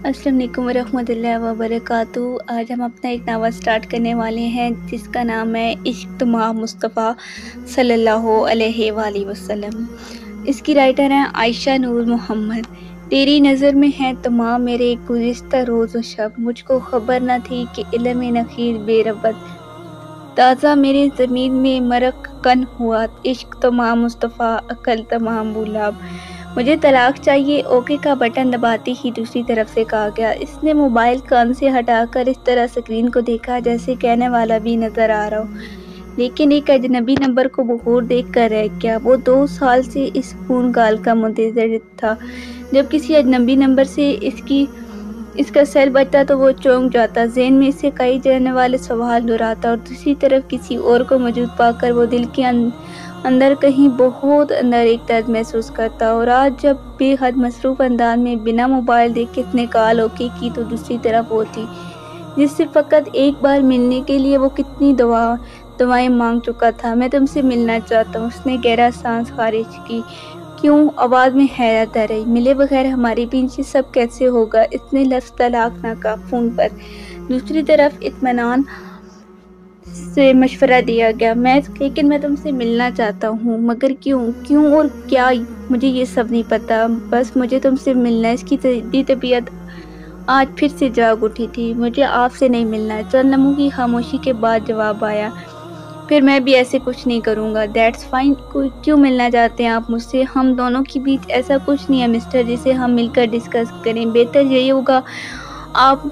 अस्सलाम वालेकुम रहमतुल्लाहि व बरकातहू। आज हम अपना एक नावल स्टार्ट करने वाले हैं जिसका नाम है इश्क तमाह मुस्तफ़ा सल्लल्लाहु अलैहि वसल्लम। इसकी राइटर हैं आयशा नूर मोहम्मद। तेरी नज़र में है तमाम मेरे गुज़िश्ता रोज़ व शब, मुझको खबर न थी कि इल्म नखीर बेरबत ताज़ा मेरे ज़मीन में मरक कन हुआ। इश्क तमाह मुस्तफ़ा अकल तमाम बुलाब। मुझे तलाक चाहिए, ओके का बटन दबाते ही दूसरी तरफ से कहा गया। इसने मोबाइल कान से हटाकर इस तरह स्क्रीन को देखा जैसे कहने वाला भी नजर आ रहा हो, लेकिन एक अजनबी नंबर को बहूर देख कर रह गया। वो 2 साल से इस फोन कॉल का मुंतज़िर था। जब किसी अजनबी नंबर से इसका सेल बजता तो वो चौंक जाता, ज़हन में इससे कई जाने वाले सवाल दोहराता और दूसरी तरफ किसी और को मौजूद पाकर वो दिल के अंदर कहीं बहुत अंदर एक दर्द महसूस करता। और आज जब बेहद मसरूफ़ अंदाज में बिना मोबाइल देखे इसने कॉल ओके की तो दूसरी तरफ होती जिससे फ़कत एक बार मिलने के लिए वो कितनी दुआएं मांग चुका था। मैं तुमसे मिलना चाहता हूँ। उसने गहरा सांस खारिज की। क्यों? आवाज़ में हैरत आ रही। मिले बगैर हमारे बीच सब कैसे होगा? इसने लफ्ज़ तलाक ना कहा। फ़ोन पर दूसरी तरफ इत्मीनान से मशवरा दिया गया, लेकिन मैं तुमसे मिलना चाहता हूँ। मगर क्यों और क्या? मुझे ये सब नहीं पता, बस मुझे तुमसे मिलना है। इसकी तबीयत आज फिर से जाग उठी थी। मुझे आपसे नहीं मिलना है। चंद लम्हों की खामोशी के बाद जवाब आया, फिर मैं भी ऐसे कुछ नहीं करूँगा। That's fine. क्यों मिलना चाहते हैं आप मुझसे? हम दोनों के बीच ऐसा कुछ नहीं है मिस्टर जिसे हम मिलकर डिस्कस करें। बेहतर यही होगा आप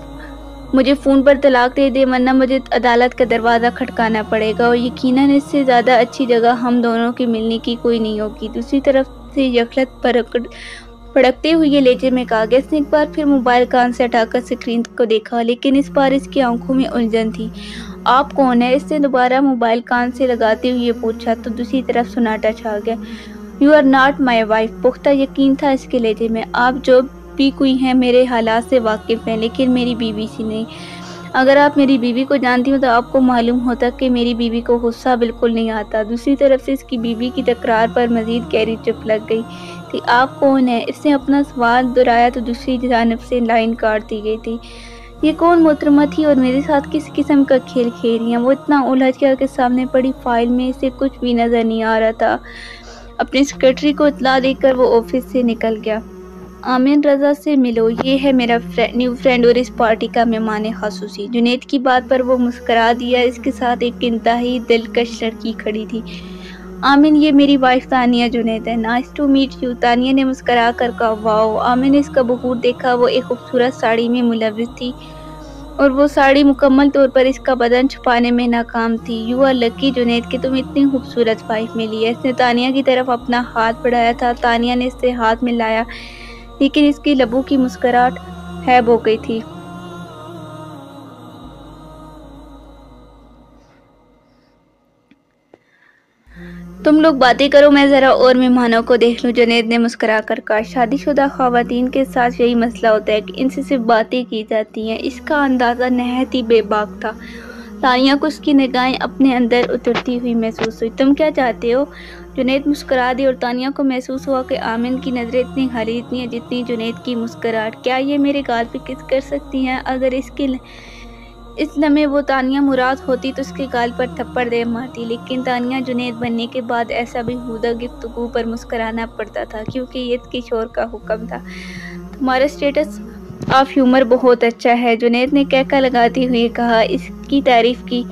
मुझे फ़ोन पर तलाक दे दे, वरना मुझे अदालत का दरवाज़ा खटकाना पड़ेगा और यकीनन इससे ज़्यादा अच्छी जगह हम दोनों के मिलने की कोई नहीं होगी। दूसरी तरफ से यखलत भड़कते हुए लहजे में कहा गया। इसने एक बार फिर मोबाइल कान से हटाकर स्क्रीन को देखा, लेकिन इस बार इसकी आंखों में उलझन थी। आप कौन है? इसने दोबारा मोबाइल कान से लगाते हुए पूछा तो दूसरी तरफ सन्नाटा छा गया। You are not my wife. पुख्ता यकीन था इसके लहजे में। आप जो भी कोई हैं मेरे हालात से वाकिफ़ हैं, लेकिन मेरी बीवी से नहीं। अगर आप मेरी बीवी को जानती हो तो आपको मालूम होता कि मेरी बीवी को गुस्सा बिल्कुल नहीं आता। दूसरी तरफ से इसकी बीवी की तकरार पर मजीद गहरी चुप लग गई थी। आप कौन है? इसने अपना सवाल दोहराया तो दूसरी जानिब से लाइन काट दी गई थी। ये कौन मोहतरमा थी और मेरे साथ किस किस्म का खेल खेल रही हैं? वो इतना उलझ गया कि सामने पड़ी फाइल में से कुछ भी नजर नहीं आ रहा था। अपनी सेक्रेटरी को इत्तला देकर वो ऑफिस से निकल गया। आमिर रज़ा से मिलो, ये है मेरा न्यू फ्रेंड और इस पार्टी का मेहमान ख़ुसूसी। जुनैद की बात पर वो मुस्करा दिया। इसके साथ एक इंतहाई दिलकश लड़की खड़ी थी। आमिन, ये मेरी वाइफ तानिया जुनैद है। Nice to meet you. Tania ने मुस्करा कर कहा। वाओ। आमिर ने इसका बहूर देखा। वो एक खूबसूरत साड़ी में मुलव्वस थी और वो साड़ी मुकम्मल तौर पर इसका बदन छुपाने में नाकाम थी। यू आर लकी जुनैद कि तुम इतनी खूबसूरत वाइफ मिली है। इसने तानिया की तरफ अपना हाथ बढ़ाया था। तानिया ने इससे हाथ मिलाया, लेकिन इसकी लबों की मुस्कुराहट हैब हो गई थी। तुम लोग बातें करो, मैं ज़रा और मेहमानों को देख लूं। जुनैद ने मुस्कुरा कर कहा। शादीशुदा ख़वातीन के साथ यही मसला होता है कि इनसे सिर्फ बातें की जाती हैं। इसका अंदाज़ा नहायत ही बेबाक था। तानिया को उसकी निगाहें अपने अंदर उतरती हुई महसूस हुई। तुम क्या चाहते हो? जुनैद मुस्कुरा दी और तानिया को महसूस हुआ कि आमिन की नज़रें इतनी खाली इतनी है जितनी जुनैद की मुस्कुराहट। क्या ये मेरे गाल पे किस कर सकती हैं? अगर इस लम्हे वो तानिया मुराद होती तो उसके गाल पर थप्पड़ दे मारती, लेकिन तानिया जुनैद बनने के बाद ऐसा बेहुदा गुफ्तगू पर मुस्कुराना पड़ता था क्योंकि ये इसके शोर का हुक्म था। तुम्हारा स्टेटस ऑफ ह्यूमर बहुत अच्छा है, जुनैद ने कहका लगाते हुए कहा। इसकी तारीफ की।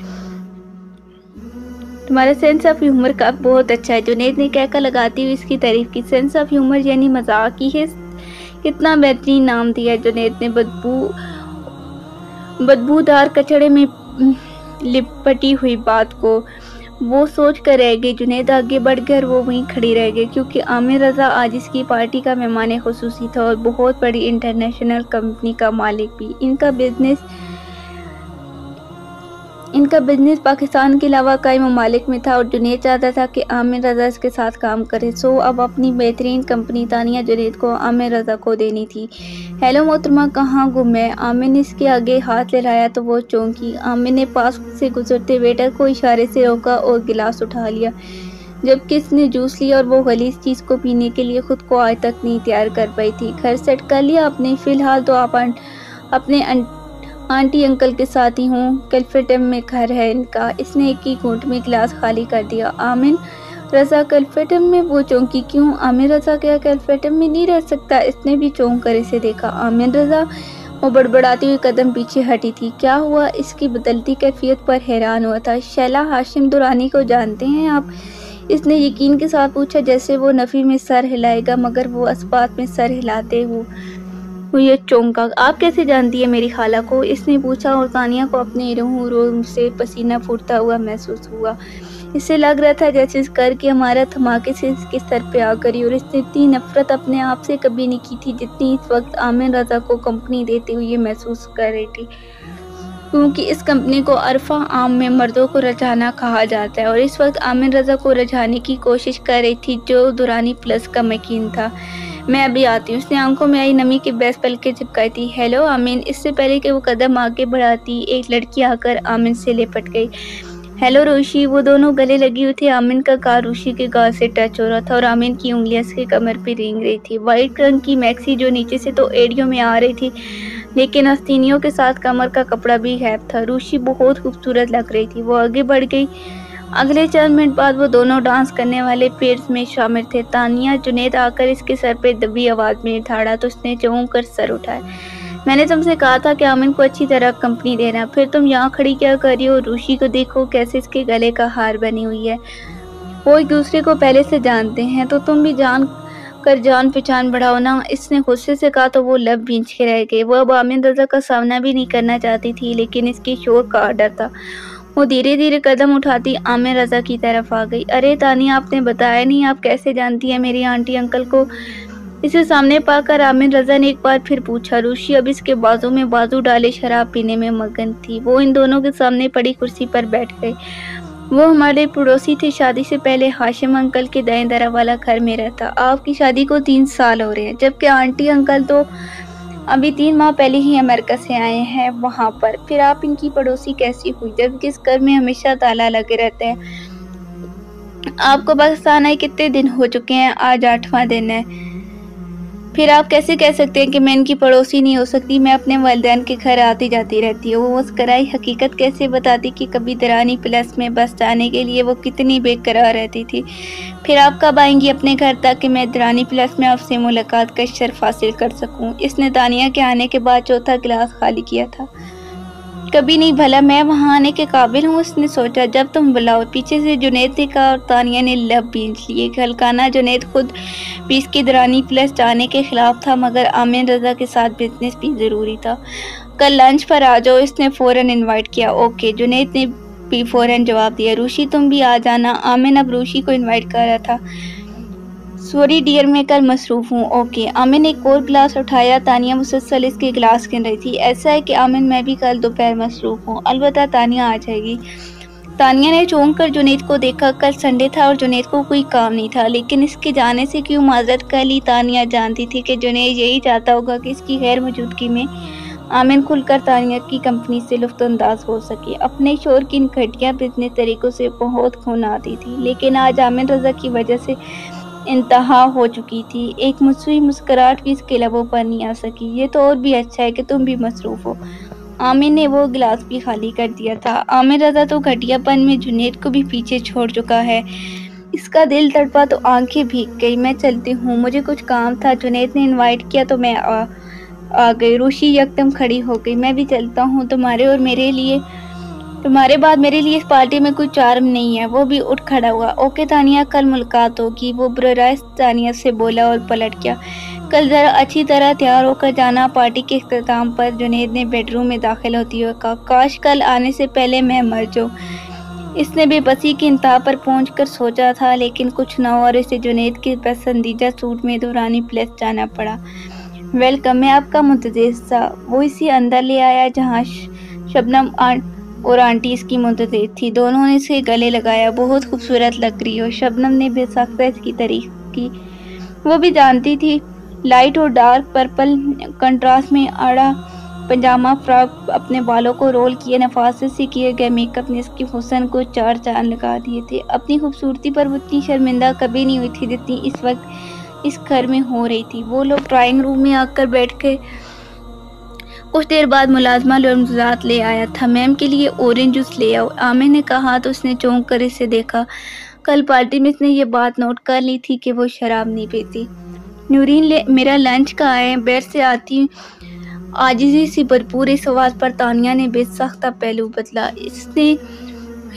तुम्हारा सेंस ऑफ ह्यूमर का बहुत अच्छा है, जुनैद ने कहका लगाते हुए इसकी तारीफ की। सेंस ऑफ ह्यूमर यानी मजाक ही है। कितना बेहतरीन नाम दिया। जुनैद ने बदबूदार कचड़े में लिपटी हुई बात को वो सोच कर रह गई। जुनैद आगे बढ़ गया और वो वहीं खड़ी रह गई क्योंकि आमिर रज़ा आज इसकी पार्टी का मेहमान ख़ुसूसी था और बहुत बड़ी इंटरनेशनल कंपनी का मालिक भी। इनका बिजनेस पाकिस्तान के अलावा कई ममालिक में था और जुनैद चाहता था कि आमिर रज़ा इसके साथ काम करे। सो अब अपनी बेहतरीन कंपनी तानिया जुनैद को आमिर रज़ा को देनी थी। हेलो मोहतरमा, कहाँ गुम है? आमिर ने इसके आगे हाथ लहराया तो वो चौंकी। आमिर ने पास से गुजरते वेटर को इशारे से रोका और गिलास उठा लिया। جبکہ اس نے جوس لیا اور وہ غلیظ چیز کو پینے کے لیے خود کو آج تک نہیں تیار کر پائی تھی۔ گھر سیٹ کر لیا آپ نے؟ فی الحال تو آپ اپنے آنٹی انکل کے ساتھ ہی ہوں، کیلفٹم میں گھر ہے ان کا۔ اس نے ایک ہی گھونٹ میں گلاس خالی کر دیا۔ آمن رضا کیلفٹم میں؟ وہ چونکی کیوں؟ آمن رضا کیا کیلفٹم میں نہیں رہ سکتا؟ اس نے بھی چونک کر اسے دیکھا۔ آمن رضا، وہ بڑبڑاتی ہوئی قدم پیچھے ہٹی تھی۔ کیا ہوا؟ اس کی بدلتی کیفیت پر حیران ہوا تھا۔ شیلا ہاشم درانی کو جانتے ہیں آپ؟ اس نے یقین کے ساتھ پوچھا، جیسے وہ نفی میں سر ہلائے گا مگر وہ اثبات میں سر ہلاتے ہوئے چونکا۔ آپ کیسے جانتی ہے میری خالہ کو؟ اس نے پوچھا اور ثانیہ کو اپنے روم سے پسینہ پھوٹتا ہوا محسوس ہوا۔ اسے لگ رہا تھا جیسے اس گھر کی عمارت دھماکے سے اس کے سر پہ آ گئی، اور اس نے اتنی نفرت اپنے آپ سے کبھی نہیں کی تھی جتنی اس وقت آمن رضا کو کمپنی دیتے ہوئے محسوس کر رہی تھی، کیونکہ اس کمپنی کو عرفہ عام میں مردوں کو رجھانا کہا جاتا ہے، اور اس وقت آمن رضا کو رجھانے کی کوشش کر رہی تھی جو درانی پلس کا مکین تھا۔ میں ابھی آتی ہوں۔ اس نے آنکھوں میں آئی نمی کے بیس پلکیں چپکائی تھی۔ ہیلو آمن۔ اس سے پہلے کہ وہ قدم آگے بڑھاتی ایک لڑکی آ کر آمن سے لپٹ گئی۔ ہیلو روشی۔ وہ دونوں گلے لگی ہوئی تھے۔ آمن کا گال روشی کے گال سے ٹچ ہو رہا تھا اور آمن کی انگلیاں اس کے کمر پہ رینگ رہی تھی۔ وائٹ رنگ کی میکسی جو نیچے سے تو ایڑیوں میں آ رہی تھی لیکن آستینوں کے ساتھ کمر کا کپڑا بھی غائب تھا۔ روشی بہت خوبصورت لگ رہی تھی۔ وہ آگے بڑھ گئی۔ اگلے چند منٹ بعد وہ دونوں ڈانس کرنے والے پیئرز میں شامل تھے۔ تانیہ جنید آ کر اس کے سر پہ دبی آواز میں دھاڑا تو اس نے چونک کر سر اٹھایا۔ میں نے تم سے کہا تھا کہ آمن کو اچھی طرح کمپنی دینا، پھر تم یہاں کھڑی کیا کر رہی ہو؟ روشی کو دیکھو کیسے اس کے گلے کا ہار بنی ہوئی ہے۔ وہ ایک دوسرے کو پہلے سے جانتے ہیں تو تم بھی جان پہچان بڑھاؤ نا، اس نے غصے سے کہا تو وہ لب بھینچ کے رہ گئی۔ وہ اب آمن رضا کا سامنا بھی نہیں کرنا چاہتی تھی لیکن اس کے شور کا ڈر تھا۔ وہ دھیرے دھیرے قدم اٹھاتی آمن رضا کی طرف آ گئی۔ ارے تانیہ، آپ نے بتایا نہیں، آپ کیسے جانتی ہیں میری آنٹی انکل کو؟ اسے سامنے پا کر آمن رضا نے ایک بار پھر پوچھا۔ روشی اب اس کے بازو میں بازو ڈالے شراب پینے میں مگن تھی۔ وہ ان دونوں کے سامنے پڑی کرسی پر بیٹھ گئی۔ وہ ہمارے پڑوسی تھے، شادی سے پہلے ہاشم انکل کے دائیں طرف والا گھر میں رہتا۔ آپ کی شادی کو 3 سال ہو رہے ہیں، جبکہ آنٹی انکل تو ابھی 3 ماہ پہلے ہی امریکہ سے آئے ہیں وہاں پر۔ پھر آپ ان کی پڑوسی کیسی ہوئی جبکہ اس گھر میں ہمیشہ تالا لگے رہتے ہیں؟ آپ کو پاکستان آئے کتنے دن ہو چکے ہیں؟ آج 8واں دن ہے۔ پھر آپ کیسے کہہ سکتے ہیں کہ میں ان کی پڑوسی نہیں ہو سکتی؟ میں اپنے والدین کے گھر آتی جاتی رہتی ہوں۔ وہ مسکرائی۔ حقیقت کیسے بتاتی کہ کبھی درانی پلس میں بس جانے کے لیے وہ کتنی بے قرار رہتی تھی۔ پھر آپ کب آئیں گی اپنے گھر تاکہ میں درانی پلس میں آپ سے ملاقات کا شرف حاصل کر سکوں؟ اس نے تانیہ کے آنے کے بعد چوتھا گلاس خالی کیا تھا۔ کبھی نہیں، بھلا میں وہاں آنے کے قابل ہوں؟ اس نے سوچا۔ جب تم بلاؤ، پیچھے سے جنید نے کہا اور تانیہ نے لب بھینچ لیے۔ ہلکانہ جنید خود بھی اس کی درانی پلس جانے کے خلاف تھا مگر آمن رضا کے ساتھ بزنس بھی ضروری تھا۔ کل لنچ پر آ جاؤ، اس نے فوراً انوائٹ کیا۔ اوکے، جنید نے بھی فوراً جواب دیا۔ روشی تم بھی آ جانا۔ آمن اب روشی کو انوائٹ کر رہا تھا۔ سوری ڈیئر، میں کل مصروف ہوں۔ اوکے۔ آمن نے ایک اور گلاس اٹھایا۔ تانیہ مسلسل اس کے گلاس گن رہی تھی۔ ایسا ہے کہ آمن میں بھی کل دوپہر مصروف ہوں، البتہ تانیہ آ جائے گی۔ تانیہ نے چونک کر جنید کو دیکھا۔ کل سنڈے تھا اور جنید کو کوئی کام نہیں تھا، لیکن اس کے جانے سے کیوں معذرت کر لی؟ تانیہ جانتی تھی کہ جنید یہی چاہتا ہوگا کہ اس کی غیر موجودگی میں آمن کھل کر تانیہ کی کمپنی سے لطف انداز ہو سکے۔ اپنے شور کی ان گھٹیا بزنس طریقوں سے بہت خون آتی تھی، لیکن آج آمن رضا کی وجہ سے انتہا ہو چکی تھی۔ ایک مصنوعی مسکراہٹ بھی اس کے لبوں پر نہیں آ سکی۔ یہ تو اور بھی اچھا ہے کہ تم بھی مصروف ہو۔ آمن نے وہ گلاس بھی خالی کر دیا تھا۔ آمن رضا تو گھٹیا پن میں جنید کو بھی پیچھے چھوڑ چکا ہے۔ اس کا دل تڑپا تو آنکھیں بھیگ گئی۔ میں چلتی ہوں، مجھے کچھ کام تھا۔ جنید نے انوائٹ کیا تو میں آ گئی۔ روشی یکدم کھڑی ہو گئی۔ میں بھی چلتا ہوں، تمہارے بعد میرے لیے اس پارٹی میں کوئی چارم نہیں ہے۔ وہ بھی اٹھ کھڑا ہوا۔ اوکے تانیہ، کل ملاقات ہوگی، وہ براہ راست تانیہ سے بولا اور پلٹ گیا۔ کل ذرا اچھی طرح تیار ہو کر جانا۔ پارٹی کے اختتام پر جنید نے بیڈ روم میں داخل ہوتے ہوئے کہا، کاش کل آنے سے پہلے میں مر جاؤں۔ اس نے بے بسی کی انتہا پر پہنچ کر سوچا تھا لیکن کچھ نہ ہوا اور اسے جنید کے پسندیدہ سوٹ میں دورانی پلس جانا پڑا۔ ویلکم، میں آپ کا منتظر تھا۔ وہ اسے اندر لے آیا جہاں شبنم اور آنٹی اس کی منتظر تھی۔ دونوں نے اسے گلے لگایا۔ بہت خوبصورت لگ رہی ہو۔ شبنم نے بے ساختہ اس کی تعریف کی۔ وہ بھی جانتی تھی لائٹ اور ڈارک پرپل کنٹراسٹ میں آڑا پاجامہ فراک اپنے بالوں کو رول کیے، نفاست سے کیے گئے میک اپ نے اس کے حسن کو چار چاند لگا دیے تھے۔ اپنی خوبصورتی پر وہ اتنی شرمندہ کبھی نہیں ہوئی تھی جتنی اس وقت اس گھر میں ہو رہی تھی۔ وہ لوگ ڈرائنگ روم میں آ کر بیٹھ کے کچھ دیر بعد ملازمہ لمضات لے آیا تھا۔ میم کے لیے اورنج جوس لے آؤ، عامر نے کہا تو اس نے چونک کر اسے دیکھا۔ کل پارٹی میں اس نے یہ بات نوٹ کر لی تھی کہ وہ شراب نہیں پیتی۔ نورین میرا لنچ کہاں ہے؟ بیر سے آتی عاجزی سے بھرپور اس آواز پر تانیہ نے بے ساختہ پہلو بدلا۔ اس نے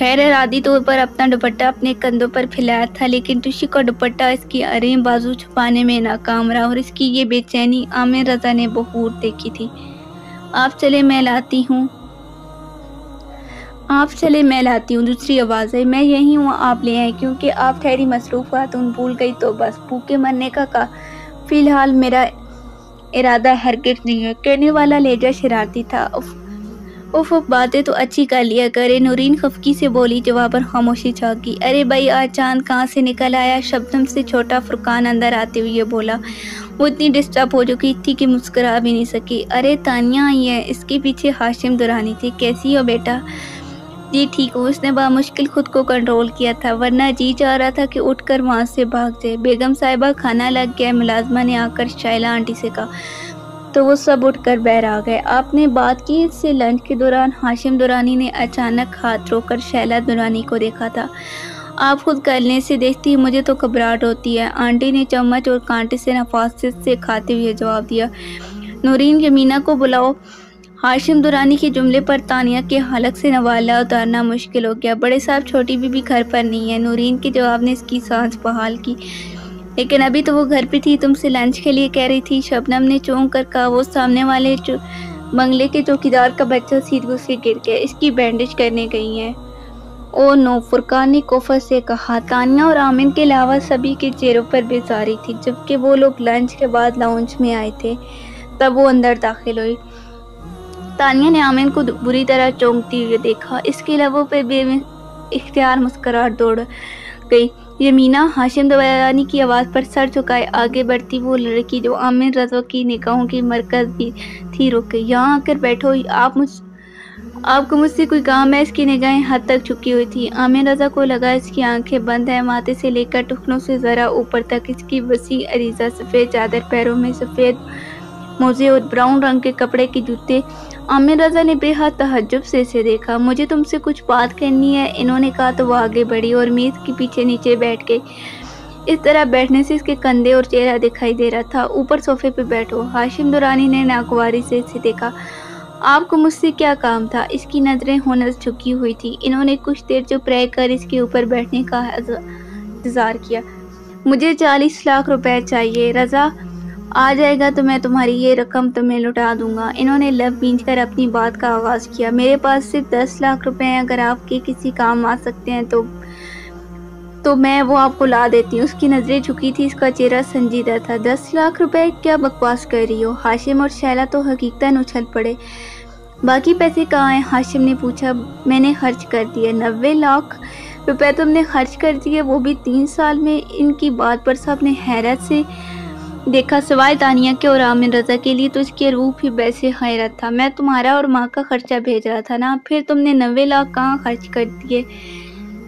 غیر ارادی طور پر اپنا دوپٹہ اپنے کندھوں پر پھیلایا تھا، لیکن ٹوشی کا دوپٹہ اس کی عریض بازو چھپانے میں ناکام رہا اور اس کی یہ بے چینی عامر رضا نے بخور دیکھی تھی۔ آپ چلے میں لاتی ہوں۔ دوسری آواز ہے۔ میں یہی ہوں، آپ لے آئیں۔ کیونکہ آپ ٹھہری مصروف خاتون بھول گئی تو بس بھوکے مرنے کا فی الحال میرا ارادہ ہرگز نہیں ہے۔ کہنے والا لہجہ شرارتی تھا۔ اف باتیں تو اچھی کر لیا کرے، نورین خفگی سے بولی۔ جواب پر خاموشی چھا گئی۔ ارے بھائی، آج چاند کہاں سے نکل آیا؟ شبنم سے چھوٹا فرقان اندر آتے ہوئے بولا۔ وہ اتنی ڈسٹرب ہو چکی تھی کہ مسکرا بھی نہیں سکی۔ ارے تانیہ آئی ہے۔ اس کے پیچھے ہاشم درانی تھے۔ کیسی ہو بیٹا؟ جی ٹھیک ہوں۔ اس نے بامشکل خود کو کنٹرول کیا تھا، ورنہ جی چاہ رہا تھا کہ اٹھ کر وہاں سے بھاگ جائے۔ بیگم صاحبہ، کھانا لگ گیا ہے، ملازمہ نے آ کر شائلہ آنٹی سے کہا تو وہ سب اٹھ کر باہر آ گئے۔ آپ نے بات کی اس سے؟ لنچ کے دوران ہاشم درانی نے اچانک ہاتھ روک کر شائلہ درانی کو دیکھا تھا۔ آپ خود کرنے سے دیکھتی، مجھے تو گھبراہٹ ہوتی ہے، آنٹی نے چمچ اور کانٹے سے نفاست سے کھاتے ہوئے جواب دیا۔ نورین، یمینا کو بلاؤ۔ ہاشم درانی کے جملے پر تانیہ کے حلق سے نوالہ اتارنا مشکل ہو گیا۔ بڑے صاحب، چھوٹی بی بی گھر پر نہیں ہے۔ نورین کے جواب نے اس کی سانس بحال کی۔ لیکن ابھی تو وہ گھر پہ تھی، تم سے لنچ کے لیے کہہ رہی تھی۔ شبنم نے چونک کر کہا۔ وہ سامنے والے بنگلے کے چوکیدار کا بچہ سیڑھیوں سے گر گیا، اس کی بینڈیج کرنے گئی ہیں۔ او نو، فرقان نے کوفت سے کہا۔ تانیہ اور عامر کے علاوہ سبھی کے چہروں پر بیزاری تھی۔ جبکہ وہ لوگ لنچ کے بعد لاؤنج میں آئے تھے، تب وہ اندر داخل ہوئی۔ تانیہ نے عامر کو بری طرح چونکتی ہوئے دیکھا۔ اس کے لبوں پر بے اختیار مسکراہٹ دوڑ گئی۔ یمینا، ہاشم درانی کی آواز پر سر جھکائے آگے بڑھتی وہ لڑکی جو عامر رضا کی نگاہوں کی مرکز بھی تھی، رک گئی۔ یہاں آ کر بیٹھو، آپ کو مجھ سے کوئی کام ہے؟ اس کی نگاہیں حد تک جھکی ہوئی تھی۔ عامر رضا کو لگا اس کی آنکھیں بند ہیں۔ ماتھے سے لے کر ٹخنوں سے ذرا اوپر تک اس کی وسیع عریضہ سفید چادر، پیروں میں سفید موزے اور براؤن رنگ کے کپڑے کے جوتے۔ عامر رضا نے بے حد تعجب سے اسے دیکھا۔ مجھے تم سے کچھ بات کرنی ہے، انہوں نے کہا تو وہ آگے بڑھی اور میز کے پیچھے نیچے بیٹھ گئی۔ اس طرح بیٹھنے سے اس کے کندھے اور چہرہ دکھائی دے رہا تھا۔ اوپر صوفے پہ بیٹھو۔ ہاشم درانی نے ناگواری سے اسے دیکھا۔ آپ کو مجھ سے کیا کام تھا؟ اس کی نظریں ہونس جھکی ہوئی تھی۔ انہوں نے کچھ دیر چپ رہ کر اس کے اوپر بیٹھنے کا انتظار کیا۔ مجھے 40 لاکھ روپے چاہیے۔ رضا آ جائے گا تو میں تمہاری یہ رقم تمہیں لوٹا دوں گا۔ انہوں نے لب بھینچ کر اپنی بات کا آغاز کیا۔ میرے پاس صرف 10 لاکھ روپے ہیں، اگر آپ کے کسی کام آ سکتے ہیں تو میں وہ آپ کو لا دیتی ہوں۔ اس کی نظریں جھکی تھی، اس کا چہرہ سنجیدہ تھا۔ 10 لاکھ روپے؟ کیا بکواس کر رہی ہو؟ ہاشم اور شائلہ تو حقیقتاً اچھل پڑے۔ باقی پیسے کہاں ہیں؟ ہاشم نے پوچھا۔ میں نے خرچ کر دیے۔ 90 لاکھ روپے تم نے خرچ کر دیے، وہ بھی 3 سال میں؟ ان کی بات پر سب نے حیرت سے دیکھا، سوائے تانیہ کے اور عامر رضا کے لیے تو اس کے روح بھی بحث حیرت تھا۔ میں تمہارا اور ماں کا خرچہ بھیج رہا تھا نا، پھر تم نے 90 لاکھ کہاں خرچ کر دیے؟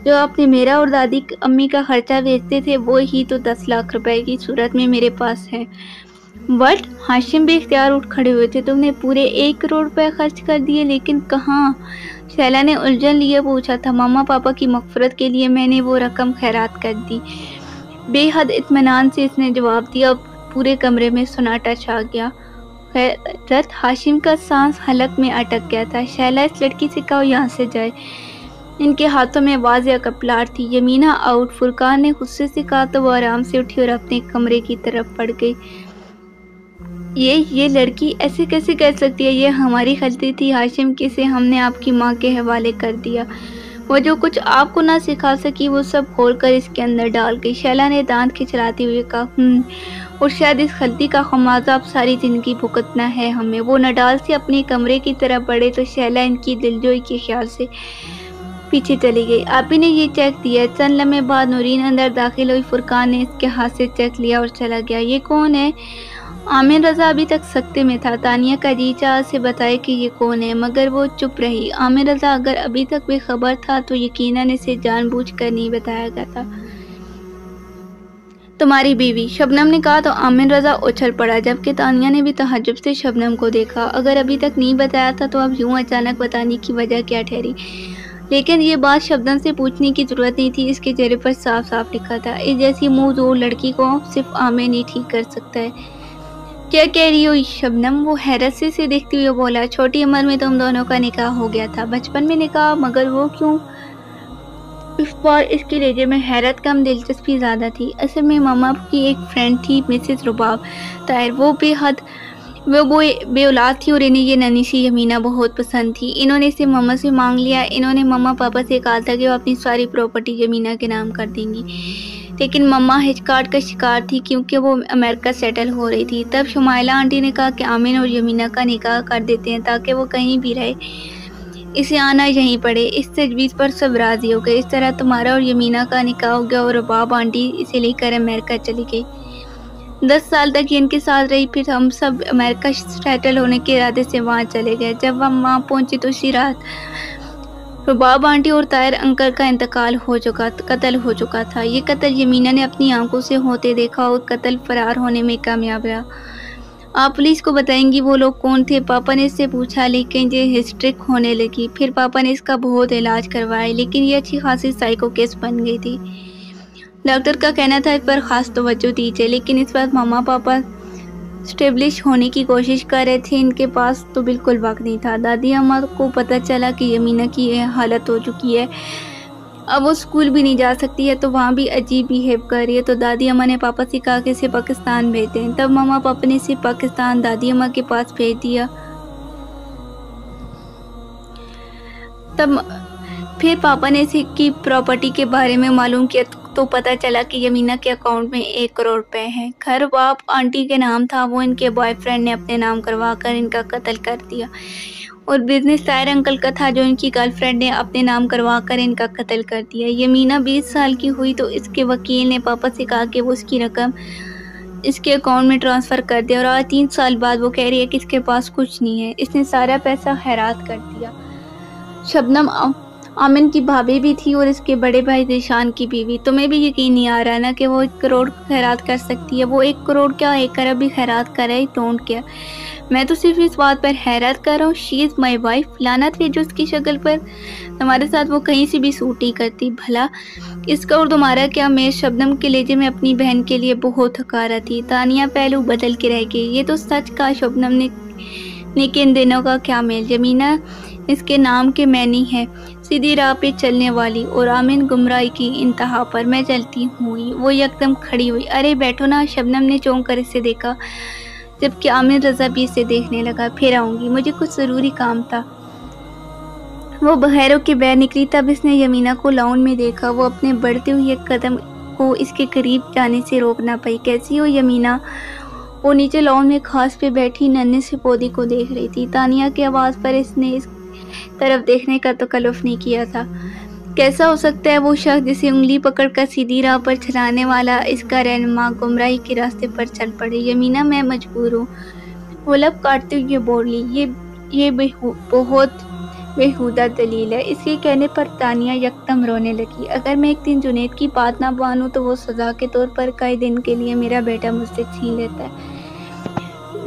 جو آپ نے میرا اور دادی امی کا خرچہ بھیجتے تھے وہ ہی تو 10 لاکھ روپے کی صورت میں میرے پاس ہے۔ وٹ؟ ہاشم بے اختیار اٹھ کھڑے ہوئے تھے۔ تم نے پورے 1 کروڑ روپے خرچ کر دیے، لیکن کہاں؟ شائلہ نے الجھن لیے پوچھا تھا۔ ماما پاپا کی مغفرت کے لیے میں نے وہ رقم خیرات کر دی، بے حد اطمینان سے اس نے جواب دیا۔ پورے کمرے میں سناٹا چھا گیا۔ خیرت؟ ہاشم کا سانس حلق میں اٹک گیا تھا۔ شائلہ، اس لڑکی سے کہو یہاں سے جائے۔ ان کے ہاتھوں میں واضح کپلاٹ تھی۔ یمینا آؤٹ، فرقان نے غصے سے کہا تو وہ آرام سے اٹھی اور اپنے کمرے کی طرف بڑھ گئی۔ یہ لڑکی ایسے کیسے کر سکتی ہے؟ یہ ہماری غلطی تھی ہاشم، کسے ہم نے آپ کی ماں کے حوالے کر دیا۔ وہ جو کچھ آپ کو نہ سکھا سکی وہ سب کھول کر اس کے اندر ڈال گئی۔ شائلہ نے دانت کھچلاتے ہوئے کہا۔ اور شاید اس غلطی کا خمیازہ اب ساری زندگی بھگتنا ہے ہمیں۔ وہ نڈال سے اپنے کمرے کی طرف بڑھے تو شائلہ ان کی دلجوئی کے خیال سے پیچھے چلی گئی۔ آپی نے یہ چیک دیا ہے۔ چند لمحے بعد نورین اندر داخل ہوئی۔ فرقان نے اس کے ہاتھ سے چیک لیا اور چلا گیا۔ یہ کون ہے؟ आमिर रज़ा अभी तक सकते में था। तानिया का जी चाह से बताए कि ये कौन है, मगर वो चुप रही। आमिर रज़ा अगर अभी तक बेखबर था तो यकीनन इसे जानबूझकर नहीं बताया गया था। तुम्हारी बीवी, शबनम ने कहा तो आमिर रज़ा उछल पड़ा, जबकि तानिया ने भी तहज्जुब से शबनम को देखा। अगर अभी तक नहीं बताया था तो अब यूं अचानक बताने की वजह क्या ठहरी? लेकिन ये बात शबनम से पूछने की जरूरत नहीं थी, इसके चेहरे पर साफ साफ लिखा था। इस जैसी मुंहजोर लड़की को सिर्फ आमिर नहीं ठीक कर सकता है। क्या कह रही हो शबनम? वो हैरत से देखते हुए बोला। छोटी उम्र में तुम दोनों का निकाह हो गया था, बचपन में निकाह, मगर वो क्यों? इस बार इसके लहजे में हैरत कम दिलचस्पी ज़्यादा थी। असल में मामा की एक फ्रेंड थी मिसेस रुबाब ताहिर, वो बे औलाद थी और इन्हें ये नन्ही सी यमीना बहुत पसंद थी। इन्होंने इसे मामा से मांग लिया। इन्होंने मामा पापा से कहा था कि वो अपनी सारी प्रॉपर्टी यमीना के नाम कर देंगी, लेकिन मम्मा हिचकाट का शिकार थी क्योंकि वो अमेरिका सेटल हो रही थी। तब शुमाइला आंटी ने कहा कि आमिर और यमीना का निकाह कर देते हैं ताकि वो कहीं भी रहे, इसे आना यहीं पड़े। इस तजवीज़ पर सब राजी हो गए। इस तरह तुम्हारा और यमीना का निकाह हो गया और रुबाब आंटी इसे लेकर अमेरिका चली गई। 10 साल तक ये इनके साथ रही। फिर हम सब अमेरिका सेटल होने के इरादे से वहाँ चले गए। जब हम वहाँ पहुँचे तो उसी रात रुबाब आंटी और ताहिर अंकल का कत्ल हो चुका था। ये कत्ल यमीना ने अपनी आंखों से होते देखा और कत्ल फरार होने में कामयाब रहा। आप पुलिस को बताएंगी वो लोग कौन थे? पापा ने इससे पूछा, लेकिन ये हिस्ट्रिक होने लगी। फिर पापा ने इसका बहुत इलाज करवाया, लेकिन ये अच्छी खासी साइको केस बन गई थी। डॉक्टर का कहना था इस पर खास तवज्जो दीजिए, लेकिन इस वक्त मामा पापा स्टेब्लिश होने की कोशिश कर रहे थे। इनके पास तो बिल्कुल वक्त नहीं था। दादी अम्मा को पता चला कि यमीना की यह हालत हो चुकी है, अब वो स्कूल भी नहीं जा सकती है, तो वहाँ भी अजीब बिहेव कर रही है। तो दादी अम्मा ने पापा से कहा कि इसे पाकिस्तान भेज दें। तब मामा पापा ने इसे पाकिस्तान दादी अम्मा के पास भेज दिया। तब फिर पापा ने इसे की प्रॉपर्टी के बारे में मालूम किया तो पता चला कि यमीना के अकाउंट में 1 करोड़ रुपए हैं। घर बाप आंटी के नाम था, वो इनके बॉयफ्रेंड ने अपने नाम करवा कर इनका कत्ल कर दिया। और बिजनेस ताहिर अंकल का था, जो इनकी गर्लफ्रेंड ने अपने नाम करवा कर इनका कत्ल कर दिया। यमीना 20 साल की हुई तो इसके वकील ने पापा से कहा कि वो उसकी रकम इसके अकाउंट में ट्रांसफ़र कर दे, और आज 3 साल बाद वो कह रही है कि इसके पास कुछ नहीं है, इसने सारा पैसा खैरात कर दिया। शबनम आमिन की भाभी भी थी और इसके बड़े भाई ज़ीशान की बीवी। तुम्हें भी यकीन नहीं आ रहा ना कि वो 1 करोड़ खैरात कर सकती है? वो 1 करोड़ क्या 1 अरब भी खैरात करे, डोंट केयर। मैं तो सिर्फ इस बात पर हैरत कर रहा हूँ। She is my wife. लानत है जो उसकी शक्ल पर, तुम्हारे साथ वो कहीं से भी सूट नहीं करती। भला इसका और तुम्हारा क्या? मैं शबनम के लेजे में अपनी बहन के लिए बहुत हकारा थी। तानिया पहलू बदल के रह गई। ये तो सच कहा शबनम ने कि इन दिनों का क्या मेल। यमीना इसके नाम के मैनी है, सीधी राह पे चलने वाली, और आमिन गुमराही की इंतहा पर। मैं चलती हूँ। वो यकदम खड़ी हुई। अरे बैठो ना। शबनम ने चौंक कर इसे देखा, जबकि आमिर रज़ा भी इसे देखने लगा। फिर आऊँगी, मुझे कुछ ज़रूरी काम था। वो बहरों के बैर निकली। तब इसने यमीना को लाउन में देखा। वो अपने बढ़ते हुए कदम को इसके करीब जाने से रोक ना पाई। कैसी हो यमीना? वो नीचे लाउन में घास पे बैठी नन्हे से पौधी को देख रही थी। तानिया की आवाज़ पर इसने इस तरफ देखने का तकल्लुफ़ नहीं किया था। कैसा हो सकता है वो शख्स जिसे उंगली पकड़कर सीधी राह पर चलाने वाला इसका रहनुमा गुमराही के रास्ते पर चल पड़े? यमीना, मैं मजबूर हूँ, वो लब काटते हुए बोली। ये बहुत बेहुदा दलील है। इसके कहने पर तानिया यकदम रोने लगी। अगर मैं एक दिन जुनैद की बात ना मानूं तो वो सज़ा के तौर पर कई दिन के लिए मेरा बेटा मुझसे छीन लेता है।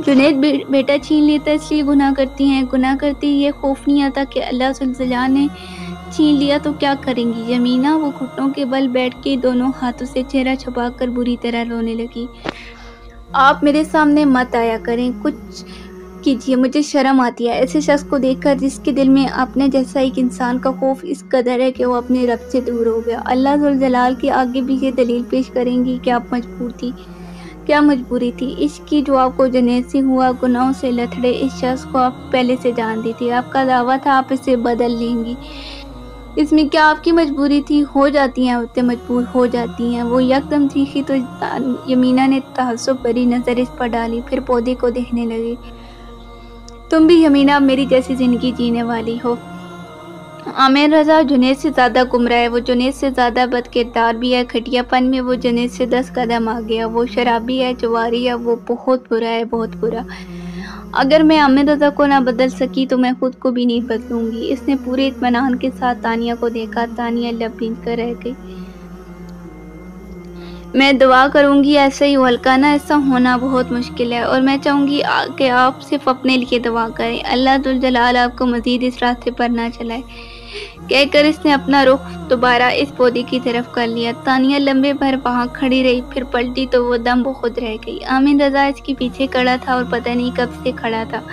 जुनैद बेटा छीन लेता है इसलिए गुनाह करती हैं। गुनाह करती ये खौफ नहीं आता कि अल्लाह सुल्ज़ला ने छीन लिया तो क्या करेंगी? यमीना वो घुटनों के बल बैठ के दोनों हाथों से चेहरा छुपाकर बुरी तरह रोने लगी। आप मेरे सामने मत आया करें, कुछ कीजिए, मुझे शर्म आती है ऐसे शख्स को देखकर जिसके दिल में अपने जैसा एक इंसान का खौफ इस कदर है कि वो अपने रब से दूर हो गया। अल्लाह जुल जलाल के आगे भी ये दलील पेश करेंगी कि आप मजबूर थी। क्या मजबूरी थी? इश्क की जो आपको जुनैद से हुआ, गुनाहों से लथड़े इस शख्स को आप पहले से जानती थी। आपका दावा था आप इसे बदल लेंगी। इसमें क्या आपकी मजबूरी थी? हो जाती हैं औरतें, मजबूर हो जाती हैं। वो यकदम चीखी तो यमीना ने तहस्सुब भरी नज़र इस पर डाली, फिर पौधे को देखने लगी। तुम भी यमीना मेरी जैसी ज़िंदगी जीने वाली हो। आमिर रज़ा जुनैद से ज़्यादा गुमराह है, वो जुनैद से ज़्यादा बदकिरदार भी है, घटियापन में वो जुनैद से 10 कदम आगे है, वो शराबी है, जुआरी है, वो बहुत बुरा है, बहुत बुरा। अगर मैं आमिर रज़ा को ना बदल सकी तो मैं खुद को भी नहीं बदलूंगी। इसने पूरे इत्मीनान के साथ तानिया को देखा। तानिया लब भींच कर रह गई। मैं दुआ करूंगी ऐसा ही हो हल्का ना, ऐसा होना बहुत मुश्किल है, और मैं चाहूंगी कि आप सिर्फ अपने लिए दुआ करें। अल्लाह जुल जलाल आपको मजीद इस रास्ते पर ना चलाए। कहकर इसने अपना रुख दोबारा इस पौधे की तरफ कर लिया। तानिया लंबे भर वहां खड़ी रही, फिर पलटी तो वो दम खुद रह गई। आमिर रज़ा इसके पीछे खड़ा था और पता नहीं कब से खड़ा था।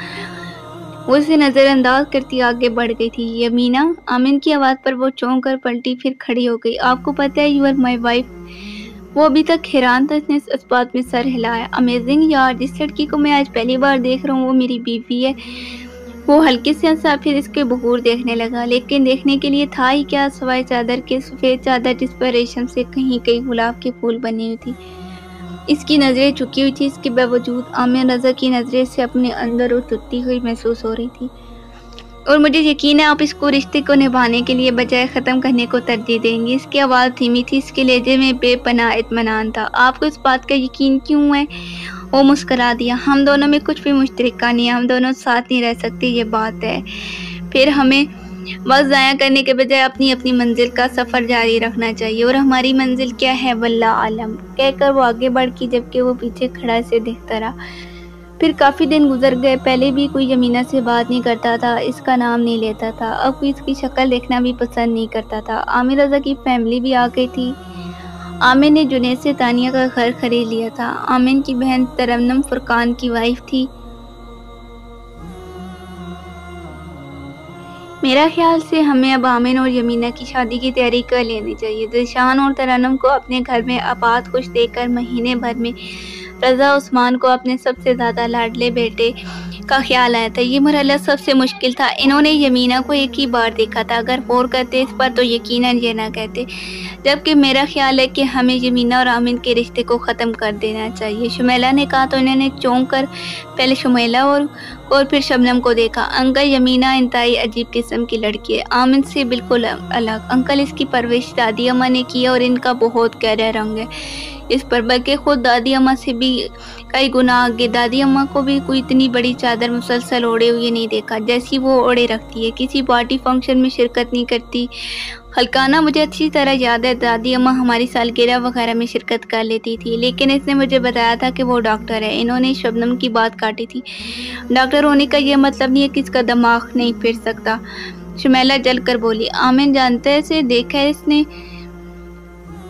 वो इसे नजरअंदाज करती आगे बढ़ गई थी। यमीना, आमिर की आवाज पर वो चौंक कर पलटी, फिर खड़ी हो गई। आपको पता है, यू आर माई वाइफ। वो अभी तक हैरान था, इसने इस बात में सर हिलाया। अमेजिंग यार, जिस लड़की को मैं आज पहली बार देख रहा हूँ वो मेरी बीवी है। वो हल्के से हंसा, फिर इसके बहूर देखने लगा, लेकिन देखने के लिए था ही क्या सवाए चादर के, सफेद चादर जिस पर रेशम से कहीं कहीं गुलाब के फूल बने हुए थी। इसकी नजरें झुकी हुई थी, इसके बावजूद आमिर रज़ा की नजरें से अपने अंदर उतरती हुई महसूस हो रही थी। और मुझे यकीन है आप इसको रिश्ते को निभाने के लिए बजाय ख़त्म करने को तरजीह देंगी। इसकी आवाज़ धीमी थी, इसके लहजे में बेपनाह इत्मीनान था। आपको इस बात का यकीन क्यों है? वो मुस्करा दिया। हम दोनों में कुछ भी मुश्तरका नहीं है, हम दोनों साथ नहीं रह सकते, ये बात है। फिर हमें वक्त ज़ाया करने के बजाय अपनी अपनी मंजिल का सफ़र जारी रखना चाहिए, और हमारी मंजिल क्या है वल्लाह आलम। कहकर वो आगे बढ़ की, जबकि वो पीछे खड़ा से देखता रहा। फिर काफ़ी दिन गुजर गए। पहले भी कोई यमीना से बात नहीं करता था, इसका नाम नहीं लेता था, अब कोई इसकी शक्ल देखना भी पसंद नहीं करता था। आमिर रज़ा की फैमिली भी आ गई थी। आमिर ने जुनैद से तानिया का घर खरीद लिया था। आमिर की बहन तरन्नुम फुरकान की वाइफ थी। मेरा ख्याल से हमें अब आमिर और यमीना की शादी की तैयारी कर लेनी चाहिए। दिलशान और तरन्नुम को अपने घर में आबाद खुश देखकर महीने भर में रज़ा उस्मान को अपने सबसे ज़्यादा लाडले बेटे का ख्याल आया था। ये मरहला सबसे मुश्किल था। इन्होंने यमीना को एक ही बार देखा था, अगर गौर करते इस पर तो यकीनन ये ना कहते। जबकि मेरा ख्याल है कि हमें यमीना और आमिर के रिश्ते को ख़त्म कर देना चाहिए। शुमैला ने कहा तो इन्होंने चौंक कर पहले शुमैला और फिर शबनम को देखा। अंकल, यमीना इंतहाई अजीब किस्म की लड़की है, आमिर से बिल्कुल अलग। अंकल, इसकी परवरिश दादी अम्मा ने की है और इनका बहुत गहरा रंग है इस पर, बल्कि खुद दादी अम्मा से भी कई गुना आगे। दादी अम्मा को भी कोई इतनी बड़ी चादर मुसलसल ओढ़े हुए नहीं देखा जैसी वो ओढ़े रखती है। किसी पार्टी फंक्शन में शिरकत नहीं करती। हल्काना, मुझे अच्छी तरह याद है दादी अम्मा हमारी सालगिरह वगैरह में शिरकत कर लेती थी, लेकिन इसने मुझे बताया था कि वो डॉक्टर है। इन्होंने शबनम की बात काटी थी। डॉक्टर होने का ये मतलब नहीं है कि इसका दिमाग नहीं फिर सकता। शुमैला जल कर बोली। आमिर जानते हैं इसे, देखा है इसने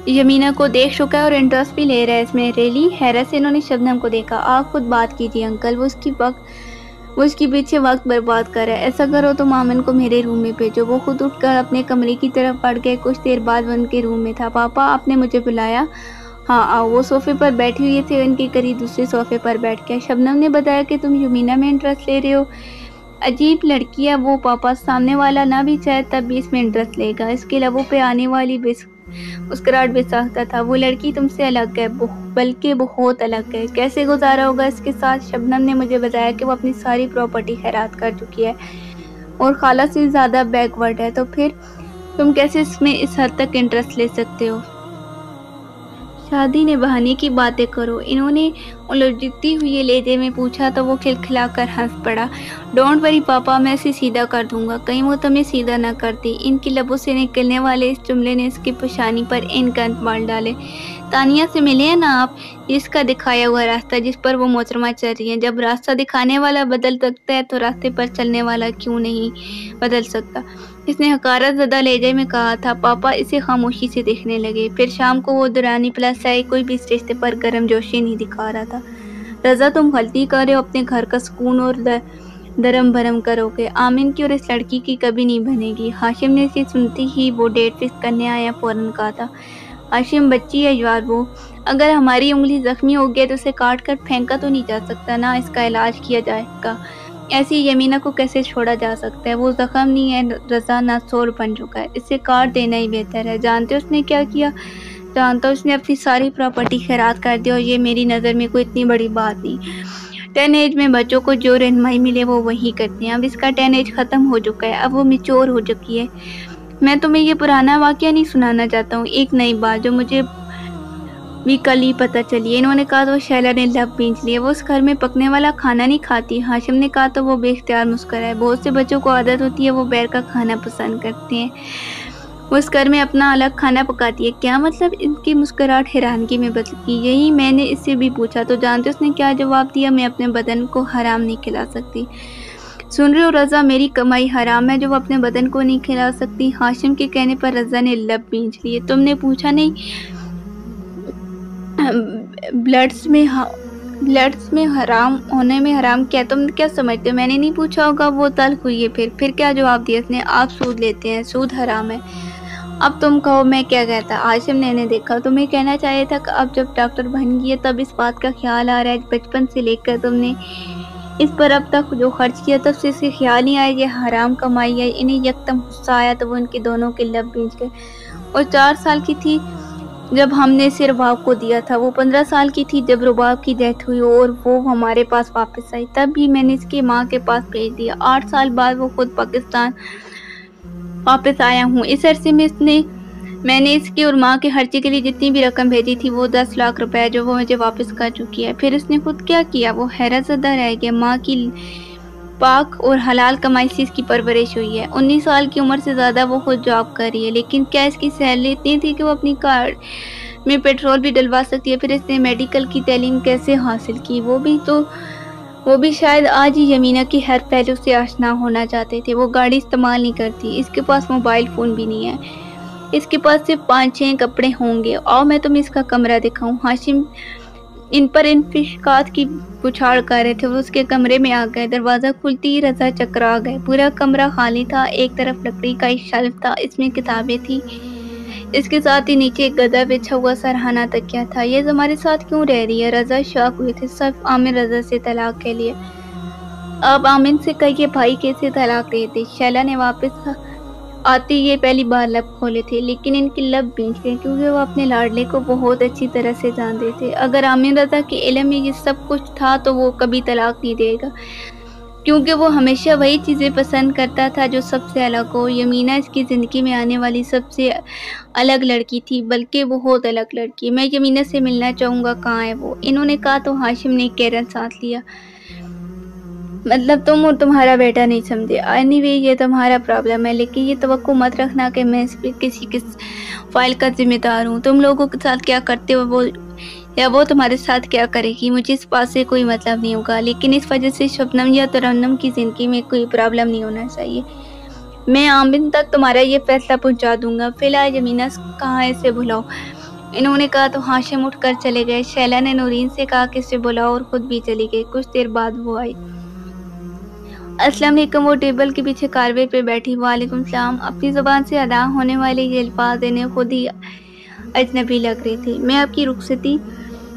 यमीना को देख चुका है और इंटरेस्ट भी ले रहा है इसमें। रेली, हैरत से इन्होंने शबनम को देखा। आप खुद बात कीजिए अंकल, वो इसकी पीछे वक्त बर्बाद कर रहा है। ऐसा करो तुम आमिर को मेरे रूम में भेजो। वो खुद उठकर अपने कमरे की तरफ बढ़ गए। कुछ देर बाद वो उनके रूम में था। पापा, आपने मुझे बुलाया? हाँ आओ। वो सोफे पर बैठे हुए थे, उनके करीब दूसरे सोफे पर बैठ गया। शबनम ने बताया कि तुम यमीना में इंटरेस्ट ले रहे हो। अजीब लड़की है वो पापा, सामने वाला ना भी चाहे तब भी इसमें इंटरेस्ट लेगा। इसके लबों पे आने वाली मुस्कुराहट बेसाख्ता था। वो लड़की तुमसे अलग है, बल्कि बहुत अलग है। कैसे गुजारा होगा इसके साथ? शबनम ने मुझे बताया कि वो अपनी सारी प्रॉपर्टी खैरात कर चुकी है और खाला से ज़्यादा बैकवर्ड है। तो फिर तुम कैसे इसमें इस हद तक इंटरेस्ट ले सकते हो? शादी ने बहाने की बातें करो, इन्होंने उलझती हुई लहजे में पूछा तो वो खिलखिलाकर हंस पड़ा। डोंट वरी पापा, मैं इसे सीधा कर दूंगा, कहीं वो तुम्हें सीधा ना करती। इनकी लबों से निकलने वाले इस जुमले ने इसकी पेशानी पर इनकंत मार डाले। तानिया से मिले हैं ना आप? इसका दिखाया हुआ रास्ता जिस पर वो मोहतरमा चल रही है। जब रास्ता दिखाने वाला बदल सकता है तो रास्ते पर चलने वाला क्यों नहीं बदल सकता? इसने हकारत ज़दा लहजे में कहा था। पापा इसे खामोशी से देखने लगे। फिर शाम को वो दुरानी प्लस आई, कोई भी इस रिश्ते पर गर्म जोशी नहीं दिखा रहा था। रज़ा, तुम गलती कर रहे हो, अपने घर का सुकून और दरम भरम करोगे। आमिर की और इस लड़की की कभी नहीं बनेगी। हाशिम ने इसे सुनती ही वो डेट फिक्स करने आया फौरन कहा था। हाशिम, बच्ची है यार वो, अगर हमारी उंगली जख्मी हो गई तो उसे काट कर फेंका तो नहीं जा सकता ना, इसका इलाज किया जाएगा। ऐसी यमीना को कैसे छोड़ा जा सकता है? वो जख्म नहीं है रज़ा, ना सोर बन चुका है, इसे काट देना ही बेहतर है। जानते हो उसने क्या किया? जानता, उसने अपनी सारी प्रॉपर्टी खैरात कर दी और ये मेरी नज़र में कोई इतनी बड़ी बात नहीं। 10 एज में बच्चों को जो रहनुमाई मिले वो वही करते हैं। अब इसका 10 एज ख़त्म हो चुका है, अब वो मैच्योर हो चुकी है। मैं तुम्हें ये पुराना वाक़या नहीं सुनाना चाहता हूँ, एक नई बात जो मुझे भी कल ही पता चली है। इन्होंने कहा तो शैला ने लब भींच लिया। वो उस घर में पकने वाला खाना नहीं खाती। हाशिम ने कहा तो वो बेख्तियार मुस्कुराए। बहुत से बच्चों को आदत होती है, वो बाहर का खाना पसंद करते हैं, वो उस घर में अपना अलग खाना पकाती है। क्या मतलब? इनकी मुस्कुराहट हैरानगी में बदल गई। यही मैंने इससे भी पूछा तो जानते उसने क्या जवाब दिया? मैं अपने बदन को हराम नहीं खिला सकती। सुन रहे हो रज़ा, मेरी कमाई हराम है जो वो अपने बदन को नहीं खिला सकती। हाशिम के कहने पर रज़ा ने लब भींच लिए। तुमने पूछा नहीं ब्लड्स में हराम होने में हराम क्या? तुम क्या समझते हो? मैंने नहीं पूछा होगा। वो तल्ख हुई है। फिर क्या जवाब दिया इसने? आप सूद लेते हैं, सूद हराम है। अब तुम कहो मैं क्या कहता? हाशिम ने इन्हें देखा। तुम्हें कहना चाहिए था कि अब जब डॉक्टर बन गई है तब इस बात का ख्याल आ रहा है। बचपन से लेकर तुमने इस पर अब तक जो खर्च किया तब से इसे ख्याल नहीं आया ये हराम कमाई है। इन्हें यकदम गुस्सा आया तो वो उनके दोनों के लब भींच गए। और 4 साल की थी जब हमने इसे रुबाब को दिया था। वो 15 साल की थी जब रुबाब की डेथ हुई और वो हमारे पास वापस आई। तब भी मैंने इसकी माँ के पास भेज दिया। 8 साल बाद वो खुद पाकिस्तान वापस आया हूँ। इस अरसे में मैंने इसकी और माँ के खर्चे के लिए जितनी भी रकम भेजी थी वो 10 लाख रुपए जो वो मुझे वापस कर चुकी है। फिर उसने खुद क्या किया? वो हैरत ज़दा रह गया। माँ की पाक और हलाल कमाई से इसकी परवरिश हुई है। 19 साल की उम्र से ज़्यादा वो खुद जॉब कर रही है, लेकिन क्या इसकी सैलरी इतनी थी कि वो अपनी कार में पेट्रोल भी डलवा सकती है? फिर इसने मेडिकल की तालीम कैसे हासिल की? वो भी शायद आज ही यमीना की हर पहलू से आशना होना चाहते थे। वो गाड़ी इस्तेमाल नहीं करती, इसके पास मोबाइल फ़ोन भी नहीं है, इसके पास सिर्फ 5-6 कपड़े होंगे। आओ मैं तुम्हें इसका कमरा दिखाऊं। हाशिम इन पर इंफिशात की पुछाड़ कर रहे थे। वो उसके कमरे में आ गए। दरवाज़ा खुलती ही रज़ा चकरा गए। पूरा कमरा खाली था। एक तरफ लकड़ी का एक शेल्फ था, इसमें किताबें थी। इसके साथ ही नीचे एक गदा बिछा हुआ सरहाना तकिया था। ये हमारे साथ क्यों रह रही है? रज़ा शॉक हुए थे। सिर्फ आमिर रज़ा से तलाक के लिए। अब आमिर से कहिए भाई कैसे तलाक देते? शैला ने वापस आते ये पहली बार लब खोले थे, लेकिन इनके लब भींच गए क्योंकि वो अपने लाडले को बहुत अच्छी तरह से जानते थे। अगर आमिर रज़ा के इल्म में ये सब कुछ था तो वो कभी तलाक नहीं देगा, क्योंकि वो हमेशा वही चीज़ें पसंद करता था जो सबसे अलग हो। यमीना इसकी ज़िंदगी में आने वाली सबसे अलग लड़की थी, बल्कि बहुत अलग लड़की। मैं यमीना से मिलना चाहूँगा, कहाँ है वो? इन्होंने कहा तो हाशिम ने कैरन साथ लिया। मतलब तुम और तुम्हारा बेटा नहीं समझे। एनीवे ये तुम्हारा प्रॉब्लम है, लेकिन ये तवक्को मत रखना कि मैं इस पर किसी फाइल का जिम्मेदार हूँ। तुम लोगों के साथ क्या करते हो वो तुम्हारे साथ क्या करेगी, मुझे इस बात से कोई मतलब नहीं होगा। लेकिन इस वजह से शबनम या तरन्नुम की ज़िंदगी में कोई प्रॉब्लम नहीं होना चाहिए। मैं आमिर तक तुम्हारा ये फैसला पहुँचा दूँगा। फ़िलहाल यमीना कहाँ है, इसे बुलाओ। इन्होंने कहा तो हाशिम उठ कर चले गए। शैला ने नूरीन से कहा कि इसे बुलाओ और ख़ुद भी चली गई। कुछ देर बाद वो आई। अस्सलाम वालेकुम। वो टेबल के पीछे कारवे पे बैठी। वालेकुम सलाम। अपनी ज़ुबान से अदा होने वाले ये अल्फाज इन्हें खुद ही अजनबी लग रहे थे। मैं आपकी रुखसती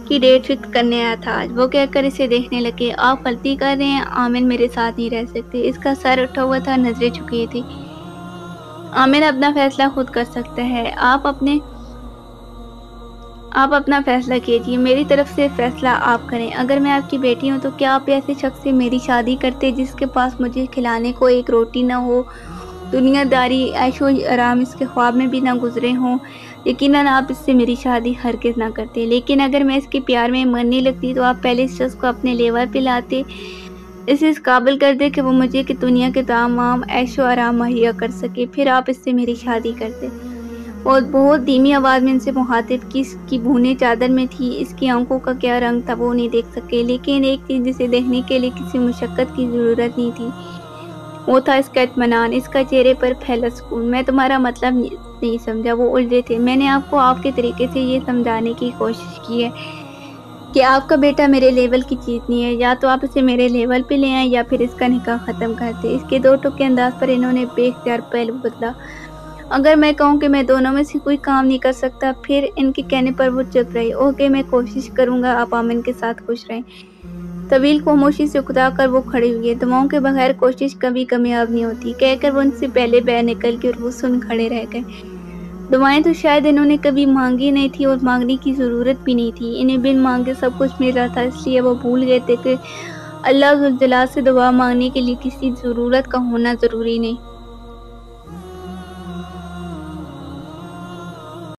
की डेट फिक्स करने आया था आज। वो कहकर इसे देखने लगे। आप गलती कर रहे हैं, आमिर मेरे साथ नहीं रह सकते। इसका सर उठा हुआ था, नजरें झुकी थी। आमिर अपना फैसला खुद कर सकता है। आप अपना फैसला कीजिए। मेरी तरफ से फैसला आप करें। अगर मैं आपकी बेटी हूँ तो क्या आप ऐसे शख्स से मेरी शादी करते जिसके पास मुझे खिलाने को एक रोटी ना हो, दुनियादारी ऐशो आराम इसके ख्वाब में भी ना गुजरे हों? यकीनन आप इससे मेरी शादी हरगिज़ ना करते। लेकिन अगर मैं इसके प्यार में मरने लगती तो आप पहले इस शख्स को अपने लेवर पे लाते, इसे इस काबिल कर दे कि वो मुझे कि दुनिया के तमाम ऐशो आराम मुहैया कर सके, फिर आप इससे मेरी शादी करते। और बहुत धीमी आवाज़ में इनसे मुखातिब की इसकी भूने चादर में थी। इसकी आंखों का क्या रंग था वो नहीं देख सके, लेकिन एक चीज़ जिसे देखने के लिए किसी मुशक्क़त की ज़रूरत नहीं थी, वो था इसका इत्मीनान, इसका चेहरे पर फैला सुकून। मैं तुम्हारा मतलब नहीं समझा। वो उलझे थे। मैंने आपको आपके तरीके से ये समझाने की कोशिश की है कि आपका बेटा मेरे लेवल की चीज़ नहीं है। या तो आप इसे मेरे लेवल पे ले आएँ या फिर इसका निकाह ख़त्म कर दें। इसके दो टुके अंदाज पर इन्होंने बेख्तियार पहलू बदला। अगर मैं कहूँ कि मैं दोनों में से कोई काम नहीं कर सकता, फिर इनके कहने पर वो चुप रही। ओके, मैं कोशिश करूँगा आप आमिर के साथ खुश रहें। तवील खामोशी से उकता कर वो खड़ी हुई है। दुआओं के बगैर कोशिश कभी कामयाब नहीं होती, कहकर वो उनसे पहले बाहर निकल गई और वो सुन खड़े रह गए। दुआएं तो शायद इन्होंने कभी मांगी नहीं थी और मांगने की ज़रूरत भी नहीं थी। इन्हें बिन मांगे सब कुछ मिल रहा था, इसलिए वो भूल गए थे कि اللہ ذوالجلال سے دعا مانگنے کے لیے کسی ضرورت کا ہونا ضروری نہیں،